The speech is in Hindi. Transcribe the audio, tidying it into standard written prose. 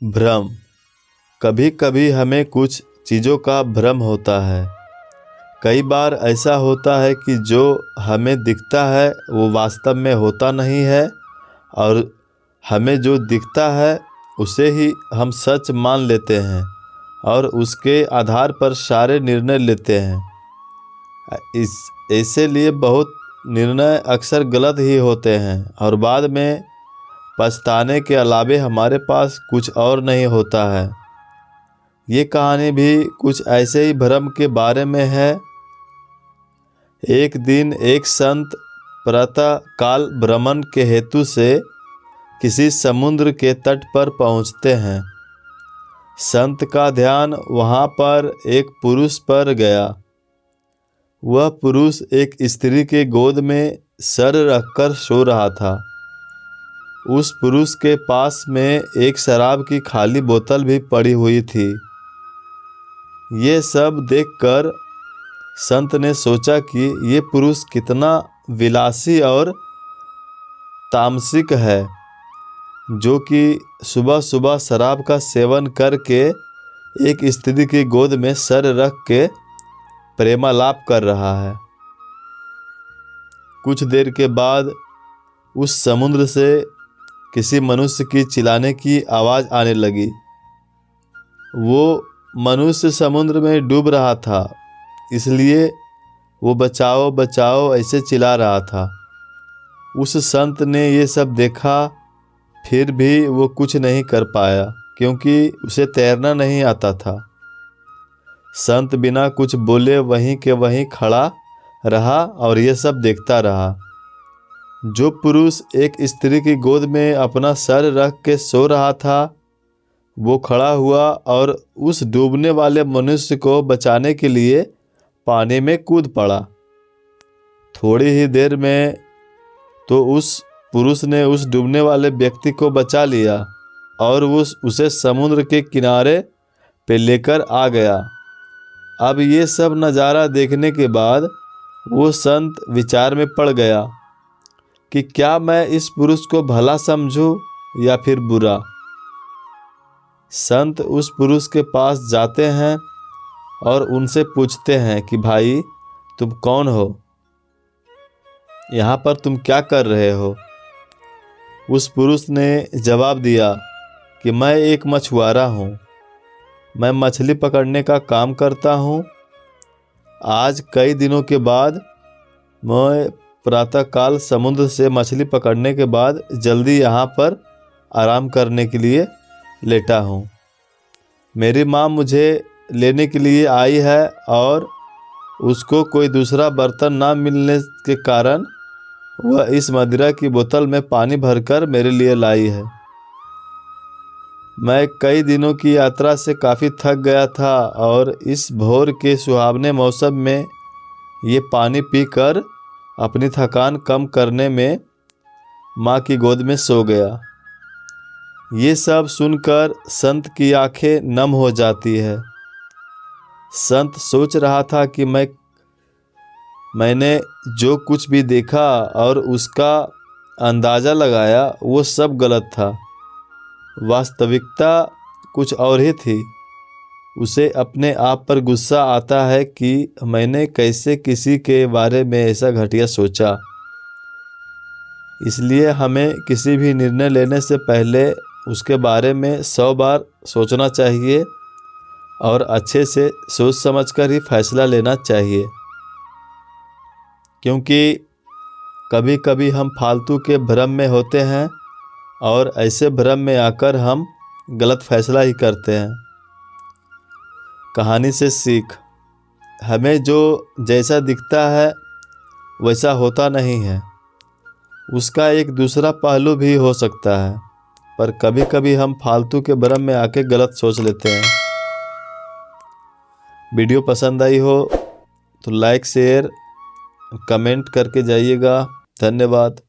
भ्रम। कभी कभी हमें कुछ चीज़ों का भ्रम होता है। कई बार ऐसा होता है कि जो हमें दिखता है वो वास्तव में होता नहीं है और हमें जो दिखता है उसे ही हम सच मान लेते हैं और उसके आधार पर सारे निर्णय लेते हैं। इसीलिए बहुत निर्णय अक्सर गलत ही होते हैं और बाद में पछताने के अलावे हमारे पास कुछ और नहीं होता है। ये कहानी भी कुछ ऐसे ही भ्रम के बारे में है। एक दिन एक संत प्रातः काल भ्रमण के हेतु से किसी समुद्र के तट पर पहुँचते हैं। संत का ध्यान वहाँ पर एक पुरुष पर गया। वह पुरुष एक स्त्री के गोद में सर रखकर सो रहा था। उस पुरुष के पास में एक शराब की खाली बोतल भी पड़ी हुई थी। ये सब देखकर संत ने सोचा कि ये पुरुष कितना विलासी और तामसिक है, जो कि सुबह सुबह शराब का सेवन करके एक स्त्री की गोद में सर रख के प्रेमालाप कर रहा है। कुछ देर के बाद उस समुद्र से किसी मनुष्य की चिल्लाने की आवाज़ आने लगी। वो मनुष्य समुद्र में डूब रहा था, इसलिए वो बचाओ बचाओ ऐसे चिल्ला रहा था। उस संत ने ये सब देखा, फिर भी वो कुछ नहीं कर पाया क्योंकि उसे तैरना नहीं आता था। संत बिना कुछ बोले वहीं के वहीं खड़ा रहा और ये सब देखता रहा। जो पुरुष एक स्त्री की गोद में अपना सर रख के सो रहा था, वो खड़ा हुआ और उस डूबने वाले मनुष्य को बचाने के लिए पानी में कूद पड़ा। थोड़ी ही देर में तो उस पुरुष ने उस डूबने वाले व्यक्ति को बचा लिया और उसे समुद्र के किनारे पे लेकर आ गया। अब ये सब नज़ारा देखने के बाद वो संत विचार में पड़ गया कि क्या मैं इस पुरुष को भला समझूं या फिर बुरा। संत उस पुरुष के पास जाते हैं और उनसे पूछते हैं कि भाई तुम कौन हो, यहाँ पर तुम क्या कर रहे हो। उस पुरुष ने जवाब दिया कि मैं एक मछुआरा हूँ, मैं मछली पकड़ने का काम करता हूँ। आज कई दिनों के बाद मैं प्रातःकाल समुद्र से मछली पकड़ने के बाद जल्दी यहाँ पर आराम करने के लिए लेटा हूँ। मेरी माँ मुझे लेने के लिए आई है और उसको कोई दूसरा बर्तन ना मिलने के कारण वह इस मदिरा की बोतल में पानी भरकर मेरे लिए लाई है। मैं कई दिनों की यात्रा से काफ़ी थक गया था और इस भोर के सुहावने मौसम में ये पानी पीकर अपनी थकान कम करने में माँ की गोद में सो गया। ये सब सुनकर संत की आंखें नम हो जाती है। संत सोच रहा था कि मैंने जो कुछ भी देखा और उसका अंदाज़ा लगाया वो सब गलत था। वास्तविकता कुछ और ही थी। उसे अपने आप पर गुस्सा आता है कि मैंने कैसे किसी के बारे में ऐसा घटिया सोचा। इसलिए हमें किसी भी निर्णय लेने से पहले उसके बारे में 100 बार सोचना चाहिए और अच्छे से सोच समझकर ही फैसला लेना चाहिए, क्योंकि कभी कभी हम फालतू के भ्रम में होते हैं और ऐसे भ्रम में आकर हम गलत फैसला ही करते हैं। कहानी से सीख। हमें जो जैसा दिखता है वैसा होता नहीं है, उसका एक दूसरा पहलू भी हो सकता है, पर कभी कभी हम फालतू के भ्रम में आके गलत सोच लेते हैं। वीडियो पसंद आई हो तो लाइक शेयर कमेंट करके जाइएगा। धन्यवाद।